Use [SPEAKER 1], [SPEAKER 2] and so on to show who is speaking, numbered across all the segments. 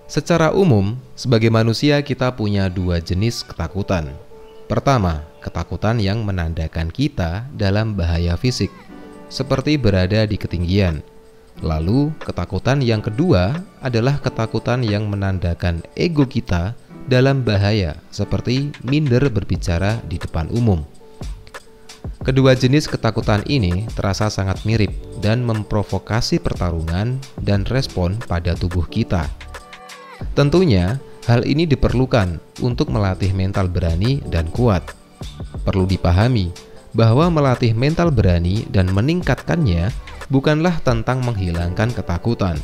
[SPEAKER 1] Secara umum, sebagai manusia kita punya dua jenis ketakutan. Pertama, ketakutan yang menandakan kita dalam bahaya fisik, seperti berada di ketinggian. Lalu, ketakutan yang kedua adalah ketakutan yang menandakan ego kita dalam bahaya, seperti minder berbicara di depan umum. Kedua jenis ketakutan ini terasa sangat mirip dan memprovokasi pertarungan dan respon pada tubuh kita. Tentunya, hal ini diperlukan untuk melatih mental berani dan kuat. Perlu dipahami bahwa melatih mental berani dan meningkatkannya bukanlah tentang menghilangkan ketakutan,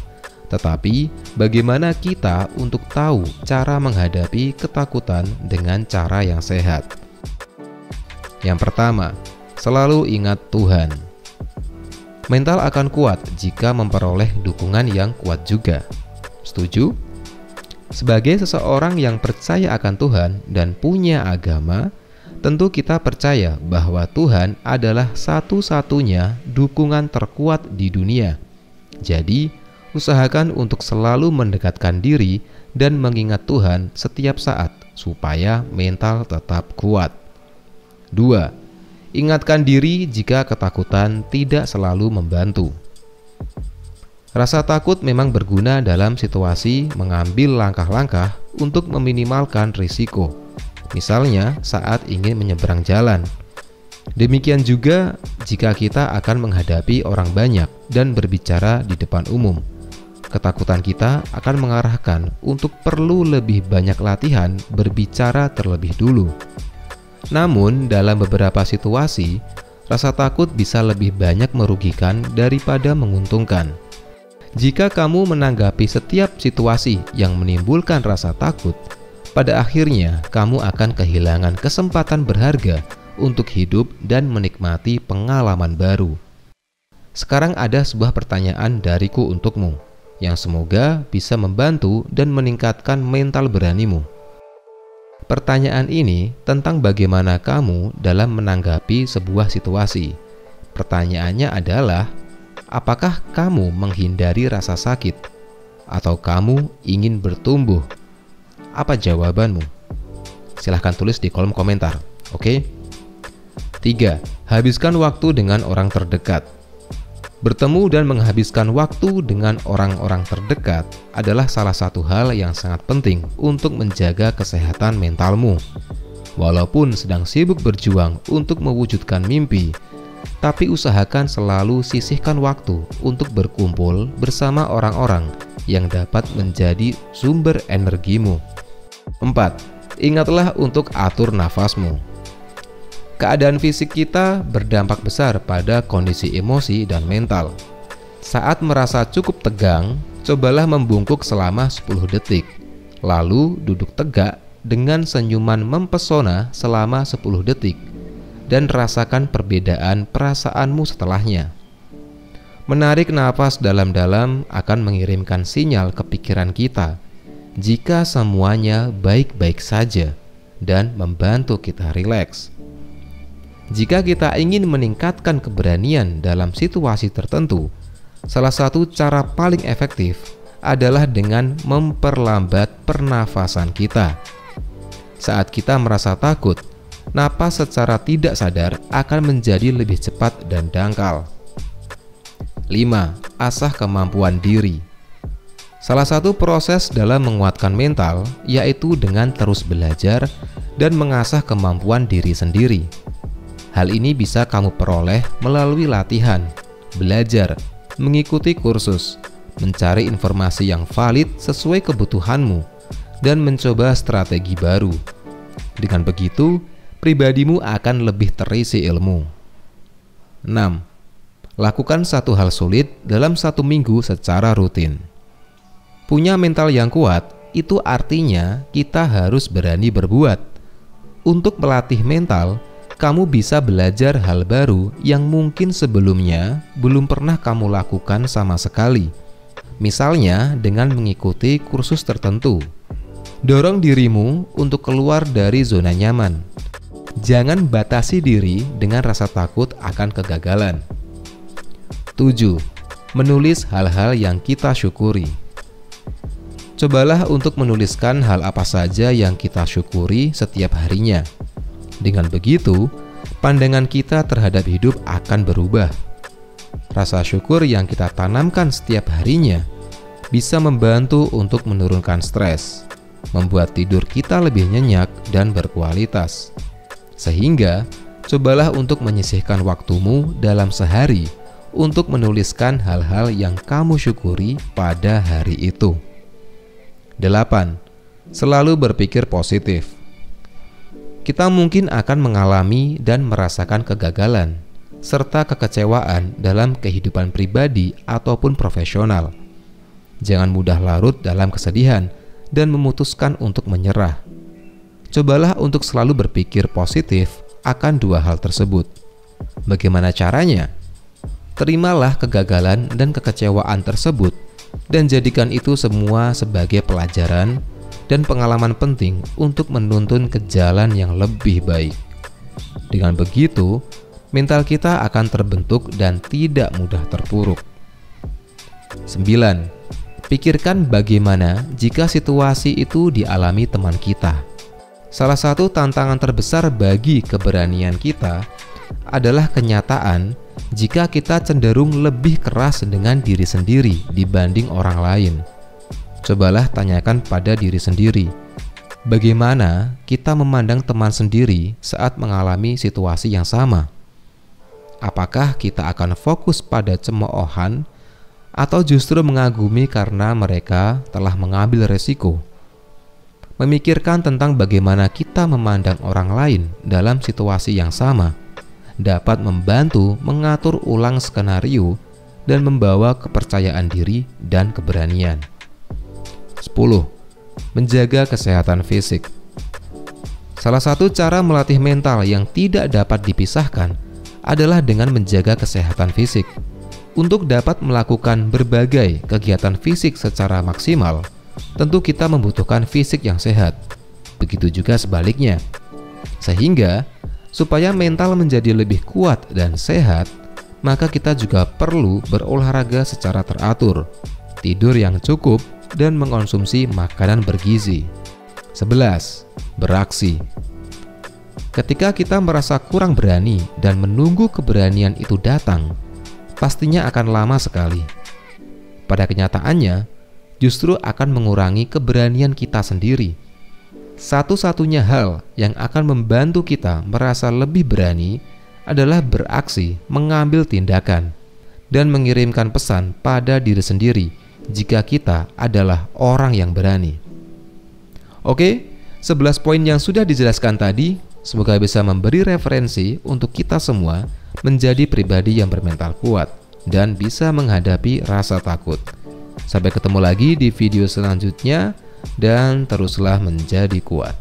[SPEAKER 1] tetapi bagaimana kita untuk tahu cara menghadapi ketakutan dengan cara yang sehat. Yang pertama, selalu ingat Tuhan. Mental akan kuat jika memperoleh dukungan yang kuat juga. Setuju? Sebagai seseorang yang percaya akan Tuhan dan punya agama, tentu kita percaya bahwa Tuhan adalah satu-satunya dukungan terkuat di dunia. Jadi, usahakan untuk selalu mendekatkan diri dan mengingat Tuhan setiap saat supaya mental tetap kuat. 2. Ingatkan diri jika ketakutan tidak selalu membantu. Rasa takut memang berguna dalam situasi mengambil langkah-langkah untuk meminimalkan risiko, misalnya saat ingin menyeberang jalan. Demikian juga jika kita akan menghadapi orang banyak dan berbicara di depan umum. Ketakutan kita akan mengarahkan untuk perlu lebih banyak latihan berbicara terlebih dulu. Namun, dalam beberapa situasi, rasa takut bisa lebih banyak merugikan daripada menguntungkan. Jika kamu menanggapi setiap situasi yang menimbulkan rasa takut, pada akhirnya kamu akan kehilangan kesempatan berharga untuk hidup dan menikmati pengalaman baru. Sekarang ada sebuah pertanyaan dariku untukmu, yang semoga bisa membantu dan meningkatkan mental beranimu. Pertanyaan ini tentang bagaimana kamu dalam menanggapi sebuah situasi. Pertanyaannya adalah, apakah kamu menghindari rasa sakit? Atau kamu ingin bertumbuh? Apa jawabanmu? Silahkan tulis di kolom komentar, oke? 3. Habiskan waktu dengan orang terdekat. Bertemu dan menghabiskan waktu dengan orang-orang terdekat adalah salah satu hal yang sangat penting untuk menjaga kesehatan mentalmu. Walaupun sedang sibuk berjuang untuk mewujudkan mimpi, tapi usahakan selalu sisihkan waktu untuk berkumpul bersama orang-orang yang dapat menjadi sumber energimu. 4. Ingatlah untuk atur nafasmu. Keadaan fisik kita berdampak besar pada kondisi emosi dan mental. Saat merasa cukup tegang, cobalah membungkuk selama 10 detik. Lalu duduk tegak dengan senyuman mempesona selama 10 detik. Dan rasakan perbedaan perasaanmu setelahnya. Menarik napas dalam-dalam akan mengirimkan sinyal ke pikiran kita jika semuanya baik-baik saja dan membantu kita rileks. Jika kita ingin meningkatkan keberanian dalam situasi tertentu, salah satu cara paling efektif adalah dengan memperlambat pernafasan kita. Saat kita merasa takut, napas secara tidak sadar akan menjadi lebih cepat dan dangkal. 5. Asah kemampuan diri. Salah satu proses dalam menguatkan mental yaitu dengan terus belajar dan mengasah kemampuan diri sendiri. Hal ini bisa kamu peroleh melalui latihan, belajar, mengikuti kursus, mencari informasi yang valid sesuai kebutuhanmu, dan mencoba strategi baru. Dengan begitu, pribadimu akan lebih terisi ilmu. 6. Lakukan satu hal sulit dalam 1 minggu secara rutin. Punya mental yang kuat, itu artinya kita harus berani berbuat. Untuk melatih mental, kamu bisa belajar hal baru yang mungkin sebelumnya belum pernah kamu lakukan sama sekali. Misalnya dengan mengikuti kursus tertentu. Dorong dirimu untuk keluar dari zona nyaman. Jangan batasi diri dengan rasa takut akan kegagalan. 7. Menulis hal-hal yang kita syukuri. Cobalah untuk menuliskan hal apa saja yang kita syukuri setiap harinya. Dengan begitu, pandangan kita terhadap hidup akan berubah. Rasa syukur yang kita tanamkan setiap harinya bisa membantu untuk menurunkan stres, membuat tidur kita lebih nyenyak dan berkualitas. Sehingga, cobalah untuk menyisihkan waktumu dalam sehari untuk menuliskan hal-hal yang kamu syukuri pada hari itu. 8. Selalu berpikir positif. Kita mungkin akan mengalami dan merasakan kegagalan serta kekecewaan dalam kehidupan pribadi ataupun profesional. Jangan mudah larut dalam kesedihan dan memutuskan untuk menyerah. Cobalah untuk selalu berpikir positif akan dua hal tersebut. Bagaimana caranya? Terimalah kegagalan dan kekecewaan tersebut dan jadikan itu semua sebagai pelajaran dan pengalaman penting untuk menuntun ke jalan yang lebih baik. Dengan begitu, mental kita akan terbentuk dan tidak mudah terpuruk. 9. Pikirkan bagaimana jika situasi itu dialami teman kita. Salah satu tantangan terbesar bagi keberanian kita adalah kenyataan jika kita cenderung lebih keras dengan diri sendiri dibanding orang lain. Cobalah tanyakan pada diri sendiri, bagaimana kita memandang teman sendiri saat mengalami situasi yang sama? Apakah kita akan fokus pada cemoohan atau justru mengagumi karena mereka telah mengambil resiko? Memikirkan tentang bagaimana kita memandang orang lain dalam situasi yang sama dapat membantu mengatur ulang skenario dan membawa kepercayaan diri dan keberanian. 10. Menjaga kesehatan fisik. Salah satu cara melatih mental yang tidak dapat dipisahkan adalah dengan menjaga kesehatan fisik. Untuk dapat melakukan berbagai kegiatan fisik secara maksimal, tentu kita membutuhkan fisik yang sehat. Begitu juga sebaliknya. Sehingga supaya mental menjadi lebih kuat dan sehat, maka kita juga perlu berolahraga secara teratur, tidur yang cukup, dan mengonsumsi makanan bergizi. 11. Beraksi. Ketika kita merasa kurang berani dan menunggu keberanian itu datang, pastinya akan lama sekali. Pada kenyataannya, justru akan mengurangi keberanian kita sendiri. Satu-satunya hal yang akan membantu kita merasa lebih berani adalah beraksi, mengambil tindakan, dan mengirimkan pesan pada diri sendiri jika kita adalah orang yang berani. Oke, 11 poin yang sudah dijelaskan tadi semoga bisa memberi referensi untuk kita semua menjadi pribadi yang bermental kuat dan bisa menghadapi rasa takut. Sampai ketemu lagi di video selanjutnya. Dan teruslah menjadi kuat.